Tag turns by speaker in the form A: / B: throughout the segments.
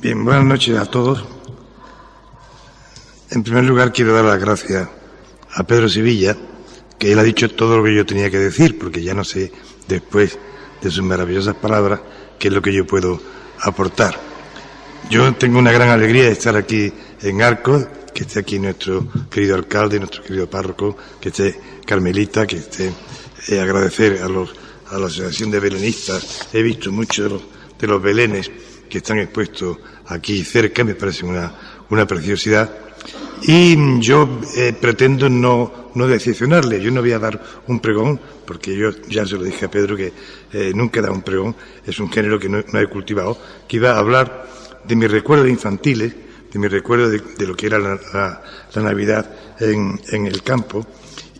A: Bien, buenas noches a todos. En primer lugar, quiero dar las gracias a Pedro Sevilla, que él ha dicho todo lo que yo tenía que decir, porque ya no sé, después de sus maravillosas palabras, qué es lo que yo puedo aportar. Yo tengo una gran alegría de estar aquí en Arcos, que esté aquí nuestro querido alcalde, nuestro querido párroco, que esté Carmelita, que esté agradecer a la Asociación de Belenistas. He visto muchos de los belenes que están expuestos aquí cerca, me parece una preciosidad. Y yo pretendo no decepcionarle. Yo no voy a dar un pregón, porque yo ya se lo dije a Pedro que nunca he dado un pregón, es un género que no he cultivado, que iba a hablar de mis recuerdos infantiles, de mis recuerdos de lo que era la Navidad en el campo.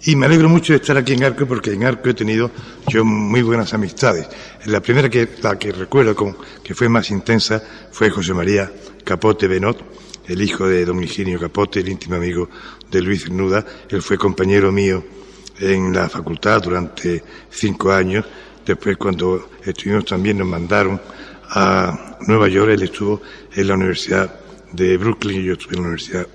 A: Y me alegro mucho de estar aquí en Arcos, porque en Arcos he tenido yo muy buenas amistades. La primera la que recuerdo que fue más intensa fue José María Capote Benot, el hijo de don Higinio Capote, el íntimo amigo de Luis Cernuda. Él fue compañero mío en la facultad durante 5 años. Después, cuando estuvimos también, nos mandaron a Nueva York. Él estuvo en la Universidad de Brooklyn y yo estuve en la Universidad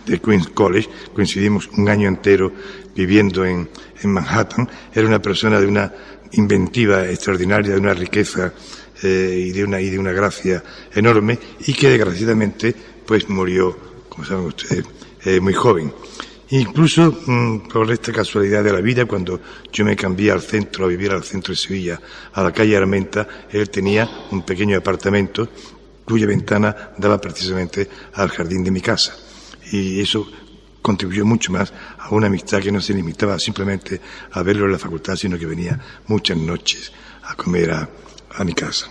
A: de Queens College. Coincidimos un año entero viviendo en Manhattan. Era una persona de una inventiva extraordinaria, de una riqueza y de una gracia enorme, y que desgraciadamente pues murió, como saben ustedes, muy joven. Incluso por esta casualidad de la vida, cuando yo me cambié al centro, a vivir al centro de Sevilla, a la calle Armenta, él tenía un pequeño apartamento cuya ventana daba precisamente al jardín de mi casa. Y eso contribuyó mucho más a una amistad que no se limitaba simplemente a verlo en la facultad, sino que venía muchas noches a comer a mi casa.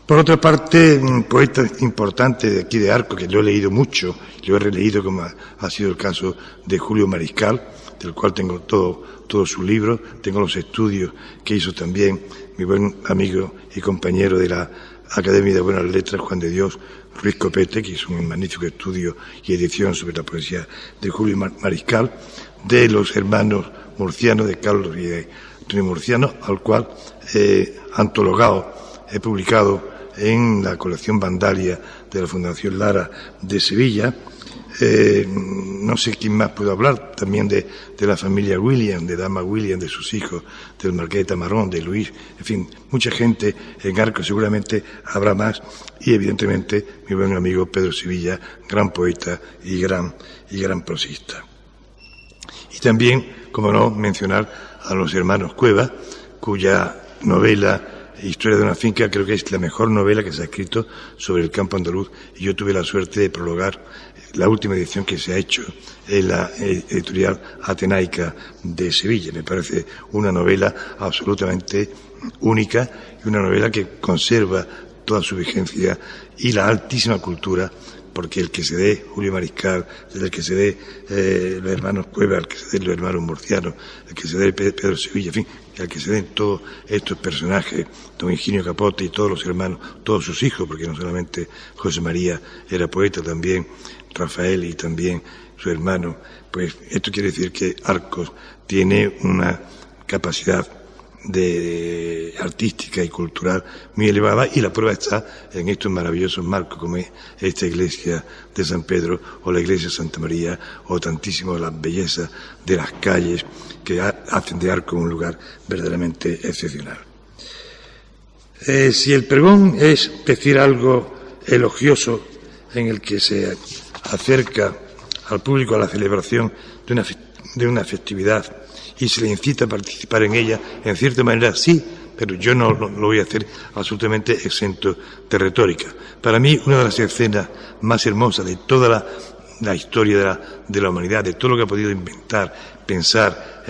A: Por otra parte, un poeta importante de aquí de Arcos, que lo he leído mucho, lo he releído, como ha sido el caso de Julio Mariscal, del cual tengo todos sus libros, tengo los estudios que hizo también mi buen amigo y compañero de la Academia de Buenas Letras, Juan de Dios Ruiz Copete, que hizo un magnífico estudio y edición sobre la poesía de Julio Mariscal, de los hermanos murcianos, de Carlos y de Antonio Murciano, al cual he publicado en la colección Vandalia de la Fundación Lara de Sevilla. No sé quién más puedo hablar, también de la familia William, de Dama William, de sus hijos, del Marqués de Tamarón, de Luis, en fin, mucha gente en Arcos, seguramente habrá más, y evidentemente mi buen amigo Pedro Sevilla, gran poeta y gran prosista. Y también, como no, mencionar a los hermanos Cueva, cuya novela Historia de una finca creo que es la mejor novela que se ha escrito sobre el campo andaluz, y yo tuve la suerte de prologar la última edición que se ha hecho en la editorial Atenaica de Sevilla. Me parece una novela absolutamente única y una novela que conserva toda su vigencia y la altísima cultura, porque el que se dé Julio Mariscal, el que se dé los hermanos Cueva, el que se dé los hermanos Murcianos, el que se dé Pedro Sevilla, en fin, el que se den todos estos personajes, don Higinio Capote y todos los hermanos, todos sus hijos, porque no solamente José María era poeta, también Rafael y también su hermano, pues esto quiere decir que Arcos tiene una capacidad artística y cultural muy elevada, y la prueba está en estos maravillosos marcos como es esta iglesia de San Pedro o la iglesia de Santa María, o tantísimo las bellezas de las calles que hacen de Arcos un lugar verdaderamente excepcional. Si el pregón es decir algo elogioso en el que se acerca al público a la celebración de una festividad y se le incita a participar en ella, en cierta manera sí, pero yo no lo voy a hacer absolutamente exento de retórica. Para mí, una de las escenas más hermosas de toda la historia de la humanidad, de todo lo que ha podido inventar, pensar,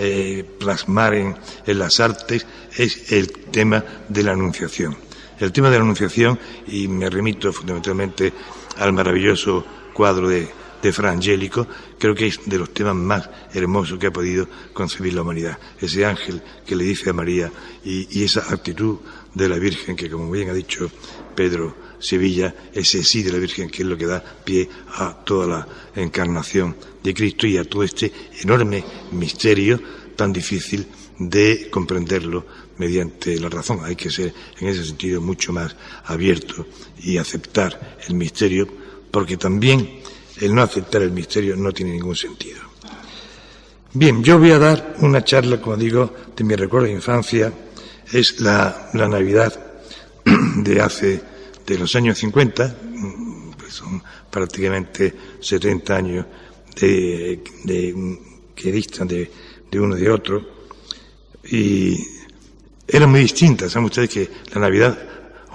A: plasmar en las artes, es el tema de la Anunciación. El tema de la Anunciación, y me remito fundamentalmente al maravilloso cuadro de Fra Angelico, creo que es de los temas más hermosos que ha podido concebir la humanidad. Ese ángel que le dice a María y esa actitud de la Virgen que, como bien ha dicho Pedro Sevilla, ese sí de la Virgen que es lo que da pie a toda la encarnación de Cristo y a todo este enorme misterio tan difícil de comprenderlo mediante la razón. Hay que ser, en ese sentido, mucho más abierto y aceptar el misterio, porque también el no aceptar el misterio no tiene ningún sentido. Bien, yo voy a dar una charla, como digo, de mi recuerdo de infancia. Es la Navidad de los años 50, pues son prácticamente 70 años que distan de uno de otro, y eran muy distintas. Saben ustedes que la Navidad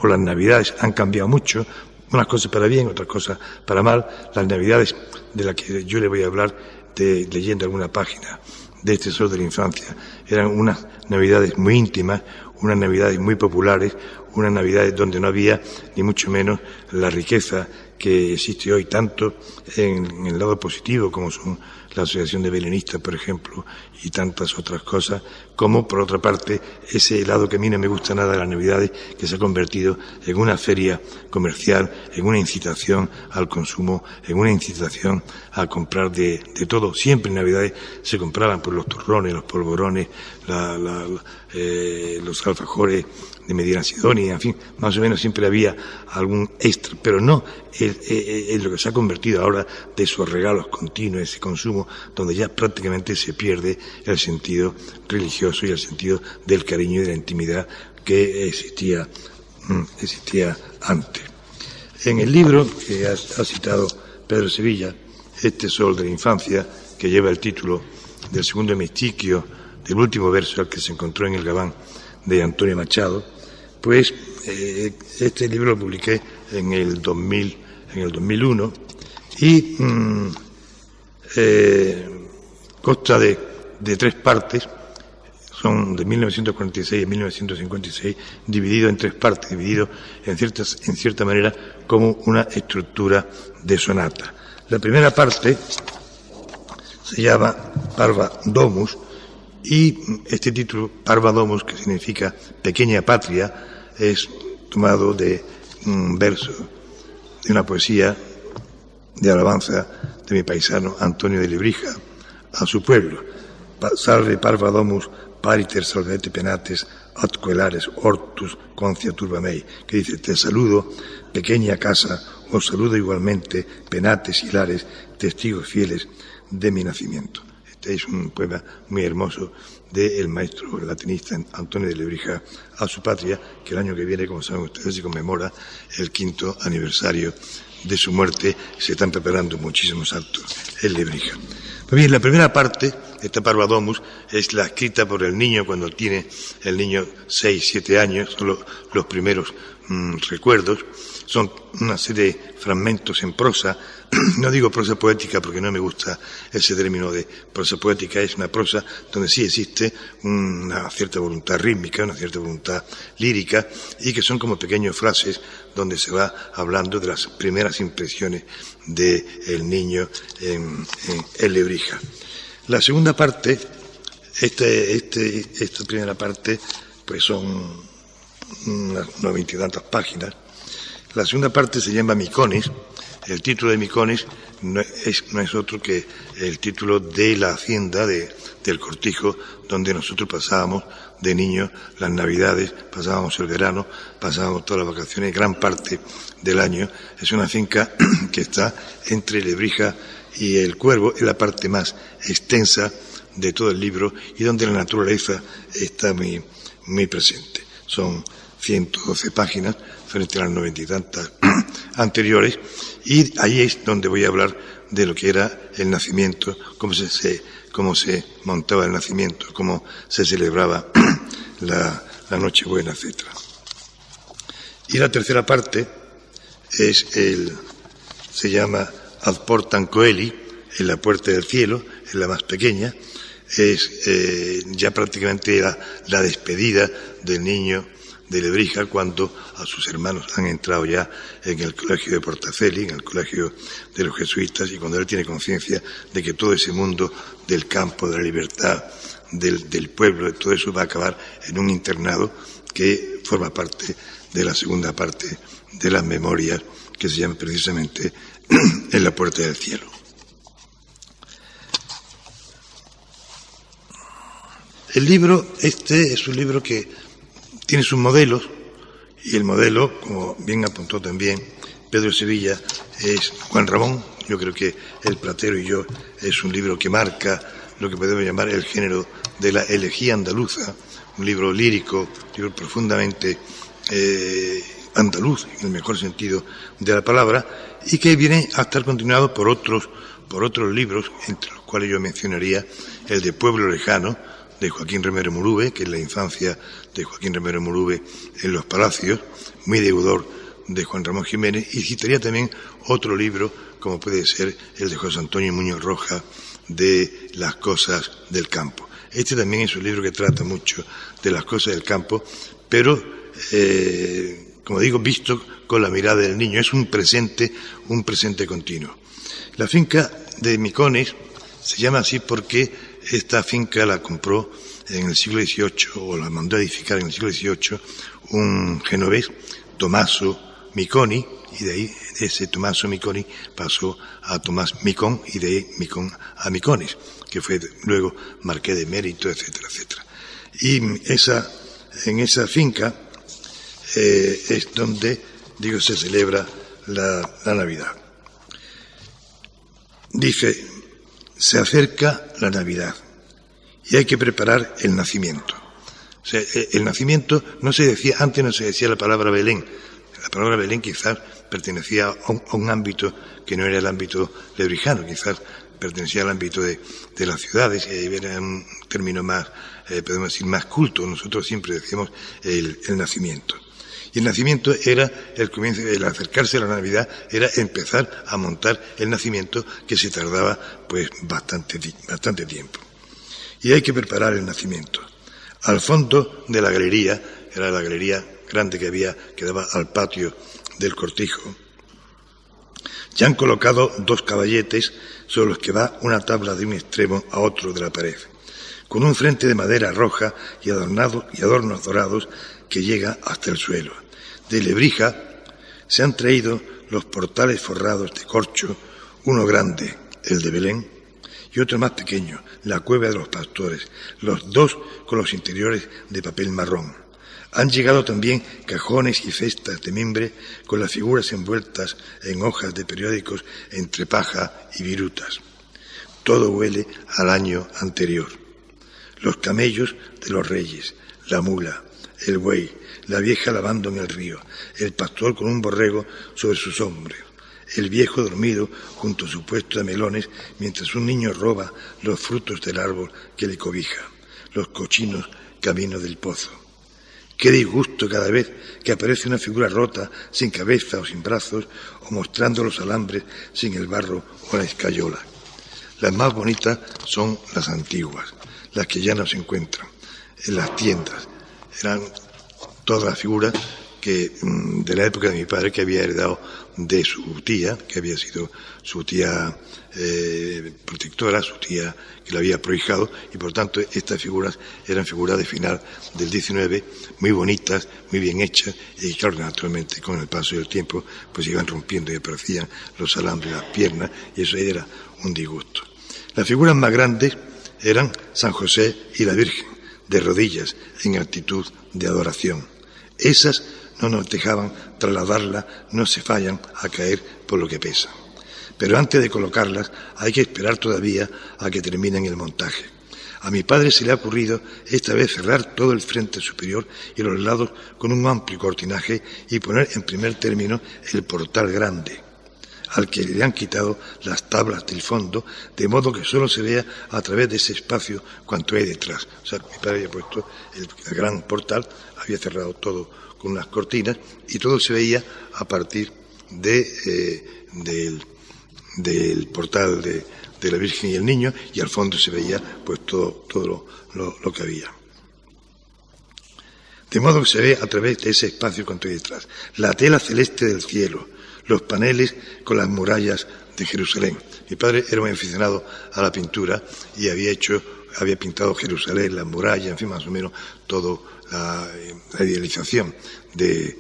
A: o las Navidades han cambiado mucho, unas cosas para bien, otras cosas para mal. Las Navidades de las que yo le voy a hablar, leyendo alguna página de este Sol de la Infancia, eran unas Navidades muy íntimas, unas Navidades muy populares, unas Navidades donde no había ni mucho menos la riqueza que existe hoy, tanto en el lado positivo, como son la Asociación de Belenistas, por ejemplo, y tantas otras cosas, como por otra parte ese lado que a mí no me gusta nada de las Navidades, que se ha convertido en una feria comercial, en una incitación al consumo, en una incitación a comprar de todo. Siempre en Navidades se compraban por los turrones, los polvorones, los alfajores de Medina Sidonia, en fin, más o menos siempre había algún extra, pero no es lo que se ha convertido ahora de esos regalos continuos, ese consumo, donde ya prácticamente se pierde el sentido religioso y el sentido del cariño y de la intimidad que existía antes. En el libro que ha citado Pedro Sevilla, Este Sol de la Infancia, que lleva el título del segundo hemistiquio, del último verso al que se encontró en el Gabán de Antonio Machado, pues este libro lo publiqué en el 2001 y consta de 3 partes. Son de 1946 a 1956, dividido en 3 partes, dividido en cierta manera como una estructura de sonata. La primera parte se llama Parva Domus, y este título, Parva Domus, que significa pequeña patria, es tomado de un verso de una poesía de alabanza de mi paisano Antonio de Lebrija a su pueblo. Salve Parva Domus, pariter salvete penates, atque lares hortus concia turba mei, que dice: te saludo, pequeña casa, os saludo igualmente, penates y lares, testigos fieles de mi nacimiento. Este es un poema muy hermoso del maestro latinista Antonio de Lebrija a su patria, que el año que viene, como saben ustedes, se conmemora el 5º aniversario de su muerte. Se están preparando muchísimos actos en Lebrija. Pues bien, la primera parte, esta Parva Domus, es la escrita por el niño cuando tiene el niño 6, 7 años, son los primeros recuerdos. Son una serie de fragmentos en prosa. No digo prosa poética porque no me gusta ese término de prosa poética. Es una prosa donde sí existe una cierta voluntad rítmica, una cierta voluntad lírica, y que son como pequeñas frases donde se va hablando de las primeras impresiones del niño en Lebrija. La segunda parte, esta primera parte, pues son unas 90 y tantas páginas. La segunda parte se llama Micones. El título de Micones no es otro que el título de la hacienda del Cortijo, donde nosotros pasábamos de niños las Navidades, pasábamos el verano, pasábamos todas las vacaciones, gran parte del año. Es una finca que está entre Lebrija y El Cuervo, es la parte más extensa de todo el libro y donde la naturaleza está muy, muy presente. Son 112 páginas frente a las 90 y tantas anteriores, y ahí es donde voy a hablar de lo que era el nacimiento, cómo se montaba el nacimiento, cómo se celebraba la Nochebuena, etc. Y la tercera parte se llama Ad portam coeli, en la puerta del cielo, es la más pequeña. Es ya prácticamente la despedida del niño de Lebrija cuando a sus hermanos han entrado ya en el colegio de Portaceli, en el colegio de los jesuitas, y cuando él tiene conciencia de que todo ese mundo del campo, de la libertad, del pueblo, de todo eso va a acabar en un internado que forma parte de la segunda parte de las memorias, que se llama precisamente En la puerta del cielo. El libro, este es un libro que Tiene sus modelos, y el modelo, como bien apuntó también Pedro Sevilla, es Juan Ramón. Yo creo que El platero y yo es un libro que marca lo que podemos llamar el género de la elegía andaluza, un libro lírico, un libro profundamente andaluz, en el mejor sentido de la palabra, y que viene a estar continuado por otros libros, entre los cuales yo mencionaría el de Pueblo Lejano, de Joaquín Romero Murube, que es la infancia de Joaquín Romero Murube en los Palacios, muy deudor de Juan Ramón Jiménez, y citaría también otro libro, como puede ser el de José Antonio Muñoz Rojas, de Las cosas del campo. Este también es un libro que trata mucho de las cosas del campo, pero, como digo, visto con la mirada del niño. Es un presente continuo. La finca de Micones se llama así porque esta finca la compró en el siglo XVIII, o la mandó a edificar en el siglo XVIII, un genovés, Tommaso Miconi, y de ahí ese Tommaso Miconi pasó a Tomás Micón, y de ahí Micón a Micones, que fue luego marqués de Mérito, etcétera, etcétera. Y en esa finca es donde, digo, se celebra la Navidad. Dice, se acerca la Navidad y hay que preparar el nacimiento. O sea, el nacimiento antes no se decía la palabra Belén. La palabra Belén quizás pertenecía a un ámbito que no era el ámbito lebrijano, quizás pertenecía al ámbito de las ciudades, y era un término más, podemos decir, más culto. Nosotros siempre decíamos el nacimiento. Y el nacimiento era el comienzo, el acercarse a la Navidad era empezar a montar el nacimiento, que se tardaba pues bastante tiempo. Y hay que preparar el nacimiento. Al fondo de la galería, era la galería grande que daba al patio del cortijo, ya han colocado 2 caballetes sobre los que va una tabla de un extremo a otro de la pared, con un frente de madera roja y adornos dorados que llega hasta el suelo. De Lebrija se han traído los portales forrados de corcho, uno grande, el de Belén, y otro más pequeño, la cueva de los pastores, los 2 con los interiores de papel marrón. Han llegado también cajones y cestas de mimbre con las figuras envueltas en hojas de periódicos entre paja y virutas. Todo huele al año anterior. Los camellos de los reyes, la mula, el buey, la vieja lavando en el río, el pastor con un borrego sobre sus hombros, el viejo dormido junto a su puesto de melones mientras un niño roba los frutos del árbol que le cobija, los cochinos camino del pozo. Qué disgusto cada vez que aparece una figura rota, sin cabeza o sin brazos, o mostrando los alambres sin el barro o la escayola. Las más bonitas son las antiguas, las que ya no se encuentran en las tiendas. Eran todas las figuras que de la época de mi padre, que había heredado de su tía, que había sido su tía protectora, su tía que la había prohijado, y por tanto estas figuras eran figuras de final del XIX, muy bonitas, muy bien hechas, y claro, naturalmente con el paso del tiempo pues iban rompiendo y aparecían los alambres, las piernas, y eso era un disgusto. Las figuras más grandes eran San José y la Virgen, de rodillas, en actitud de adoración. Esas no nos dejaban trasladarlas, no se fallan a caer por lo que pesan. Pero antes de colocarlas hay que esperar todavía a que terminen el montaje. A mi padre se le ha ocurrido esta vez cerrar todo el frente superior y los lados con un amplio cortinaje y poner en primer término el portal grande, al que le han quitado las tablas del fondo, de modo que solo se vea a través de ese espacio cuanto hay detrás. O sea, mi padre había puesto el gran portal, había cerrado todo con unas cortinas y todo se veía a partir del portal de la Virgen y el Niño, y al fondo se veía pues todo lo que había. De modo que se ve a través de ese espacio cuanto hay detrás. La tela celeste del cielo, los paneles con las murallas de Jerusalén. Mi padre era muy aficionado a la pintura y había pintado Jerusalén, las murallas, en fin, más o menos toda la idealización de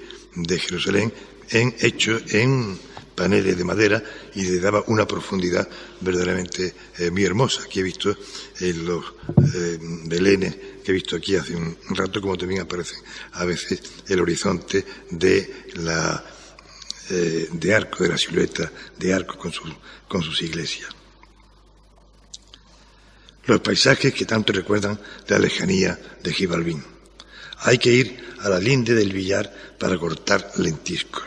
A: Jerusalén hecho en paneles de madera y le daba una profundidad verdaderamente muy hermosa. Aquí he visto en los belenes que he visto aquí hace un rato, como también aparecen a veces el horizonte de arco, de la silueta de arco con sus iglesias. Los paisajes que tanto recuerdan la lejanía de Gibalbín. Hay que ir a la linde del billar para cortar lentiscos.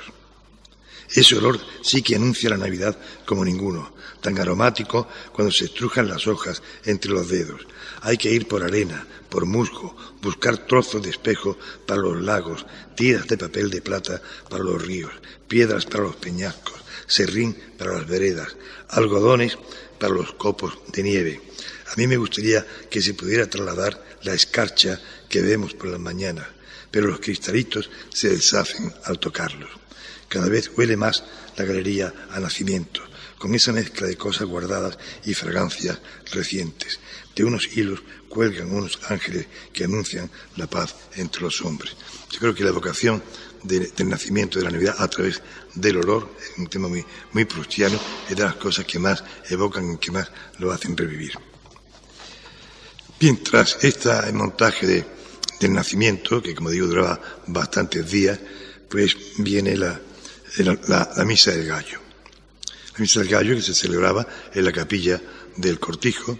A: Ese olor sí que anuncia la Navidad como ninguno, tan aromático cuando se estrujan las hojas entre los dedos. Hay que ir por arena, por musgo, buscar trozos de espejo para los lagos, tiras de papel de plata para los ríos, piedras para los peñascos, serrín para las veredas, algodones para los copos de nieve. A mí me gustaría que se pudiera trasladar la escarcha que vemos por las mañanas, pero los cristalitos se deshacen al tocarlos. Cada vez huele más la galería a nacimiento, con esa mezcla de cosas guardadas y fragancias recientes. De unos hilos cuelgan unos ángeles que anuncian la paz entre los hombres. Yo creo que la evocación del nacimiento de la Navidad a través del olor es un tema muy proustiano, es de las cosas que más evocan y que más lo hacen revivir. Bien, tras este montaje del nacimiento, que como digo duraba bastantes días, pues viene la misa del gallo. La misa del gallo que se celebraba en la capilla del Cortijo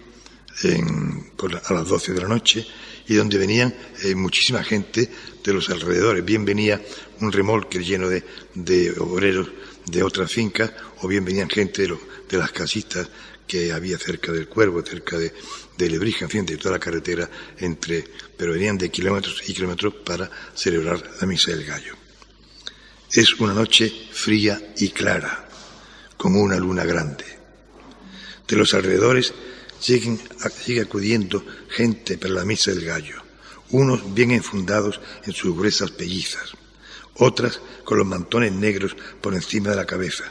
A: a las 12 de la noche y donde venían muchísima gente de los alrededores. Bien venía un remolque lleno de obreros de otras fincas o bien venían gente de las casitas que había cerca del Cuervo, cerca de Lebrija, en fin, de toda la carretera pero venían de kilómetros y kilómetros para celebrar la misa del gallo. Es una noche fría y clara, con una luna grande. De los alrededores sigue acudiendo gente para la misa del gallo, unos bien enfundados en sus gruesas pellizas, otras con los mantones negros por encima de la cabeza.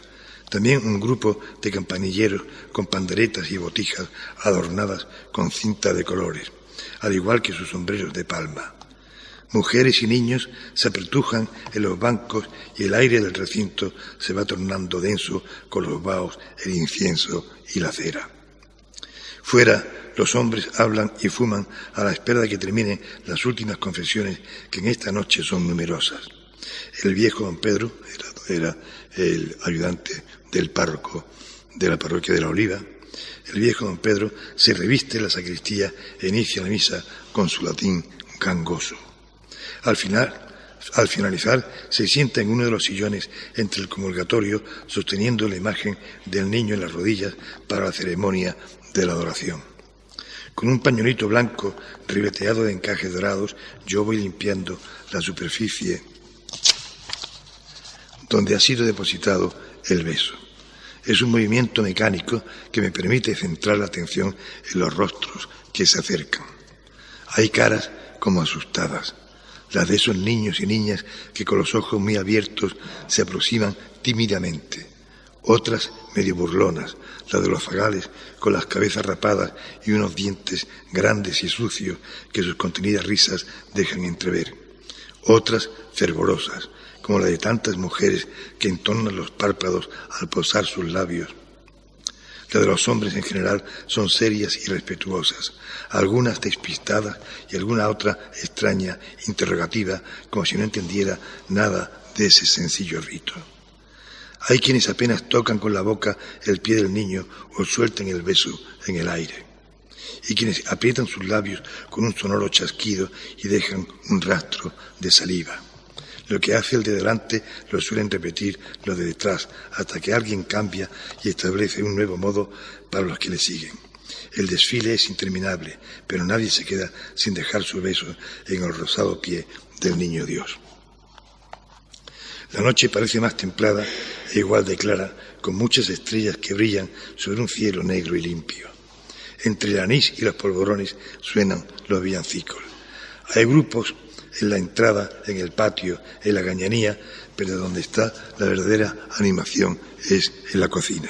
A: También un grupo de campanilleros con panderetas y botijas adornadas con cinta de colores, al igual que sus sombreros de palma. Mujeres y niños se apretujan en los bancos y el aire del recinto se va tornando denso con los vaos, el incienso y la cera. Fuera, los hombres hablan y fuman a la espera de que terminen las últimas confesiones que en esta noche son numerosas. El viejo don Pedro era el ayudante del párroco de la parroquia de la Oliva. El viejo don Pedro se reviste en la sacristía e inicia la misa con su latín gangoso. Al finalizar, se sienta en uno de los sillones entre el comulgatorio, sosteniendo la imagen del niño en las rodillas para la ceremonia de la adoración. Con un pañuelito blanco ribeteado de encajes dorados, yo voy limpiando la superficie donde ha sido depositado el beso. Es un movimiento mecánico que me permite centrar la atención en los rostros que se acercan. Hay caras como asustadas, las de esos niños y niñas que con los ojos muy abiertos se aproximan tímidamente. Otras medio burlonas, las de los zagales con las cabezas rapadas y unos dientes grandes y sucios que sus contenidas risas dejan entrever. Otras fervorosas, como la de tantas mujeres que entornan los párpados al posar sus labios. Las de los hombres en general son serias y respetuosas, algunas despistadas y alguna otra extraña, interrogativa, como si no entendiera nada de ese sencillo rito. Hay quienes apenas tocan con la boca el pie del niño o sueltan el beso en el aire, y quienes aprietan sus labios con un sonoro chasquido y dejan un rastro de saliva. Lo que hace el de delante lo suelen repetir los de detrás, hasta que alguien cambia y establece un nuevo modo para los que le siguen. El desfile es interminable, pero nadie se queda sin dejar su beso en el rosado pie del niño Dios. La noche parece más templada e igual de clara, con muchas estrellas que brillan sobre un cielo negro y limpio. Entre el anís y los polvorones suenan los villancicos. Hay grupos en la entrada, en el patio, en la gañanía, pero donde está la verdadera animación es en la cocina.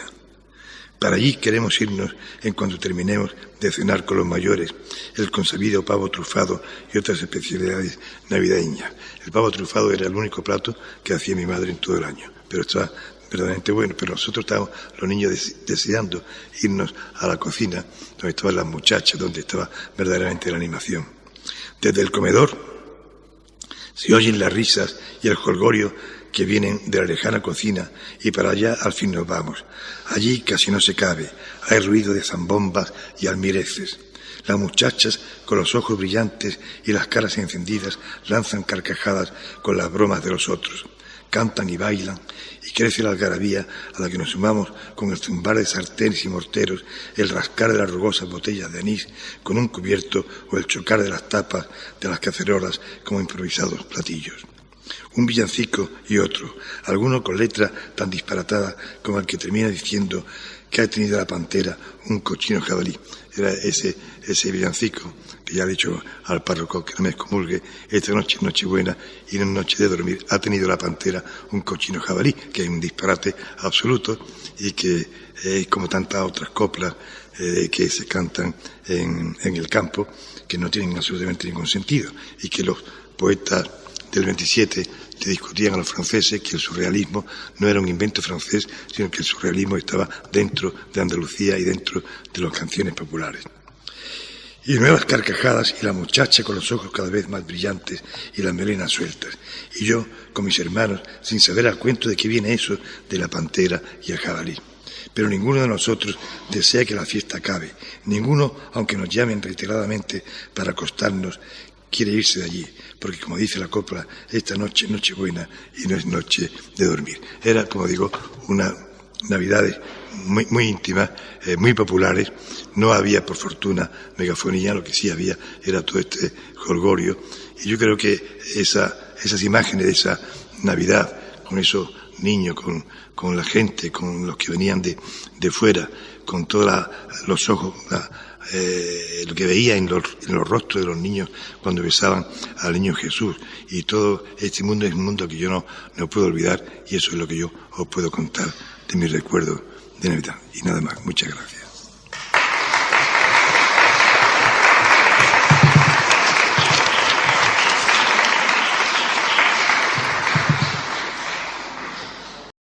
A: Para allí queremos irnos en cuanto terminemos de cenar con los mayores, el consabido pavo trufado y otras especialidades navideñas. El pavo trufado era el único plato que hacía mi madre en todo el año, pero está verdaderamente bueno, pero nosotros estábamos, los niños, deseando irnos a la cocina, donde estaban las muchachas, donde estaba verdaderamente la animación. Desde el comedor se oyen las risas y el jolgorio que vienen de la lejana cocina, y para allá al fin nos vamos. Allí casi no se cabe, hay ruido de zambombas y almireces. Las muchachas, con los ojos brillantes y las caras encendidas, lanzan carcajadas con las bromas de los otros. Cantan y bailan, y crece la algarabía a la que nos sumamos con el zumbar de sartenes y morteros, el rascar de las rugosas botellas de anís con un cubierto o el chocar de las tapas de las cacerolas como improvisados platillos. Un villancico y otro, alguno con letra tan disparatada como el que termina diciendo que ha tenido la pantera un cochino jabalí. Era ese villancico que ya le he dicho al párroco que no me excomulgue, esta noche es Nochebuena y no es noche de dormir, ha tenido la pantera un cochino jabalí, que es un disparate absoluto y que como tantas otras coplas que se cantan en el campo, que no tienen absolutamente ningún sentido, y que los poetas del 27 le discutían a los franceses que el surrealismo no era un invento francés, sino que el surrealismo estaba dentro de Andalucía y dentro de las canciones populares. Y nuevas carcajadas y la muchacha con los ojos cada vez más brillantes y las melenas sueltas. Y yo, con mis hermanos, sin saber al cuento de qué viene eso de la pantera y el jabalí. Pero ninguno de nosotros desea que la fiesta acabe. Ninguno, aunque nos llamen reiteradamente para acostarnos, quiere irse de allí, porque como dice la copla, esta noche es Nochebuena y no es noche de dormir. Era, como digo, una Navidades muy íntimas, muy populares. No había, por fortuna, megafonía, lo que sí había era todo este jolgorio. Y yo creo que esas imágenes de esa Navidad, con esos niños, con la gente, con los que venían de fuera, con todos los ojos, lo que veía en los rostros de los niños cuando besaban al niño Jesús, y todo este mundo es un mundo que yo no puedo olvidar, y eso es lo que yo os puedo contar de mi recuerdo de Navidad. Y nada más, muchas gracias.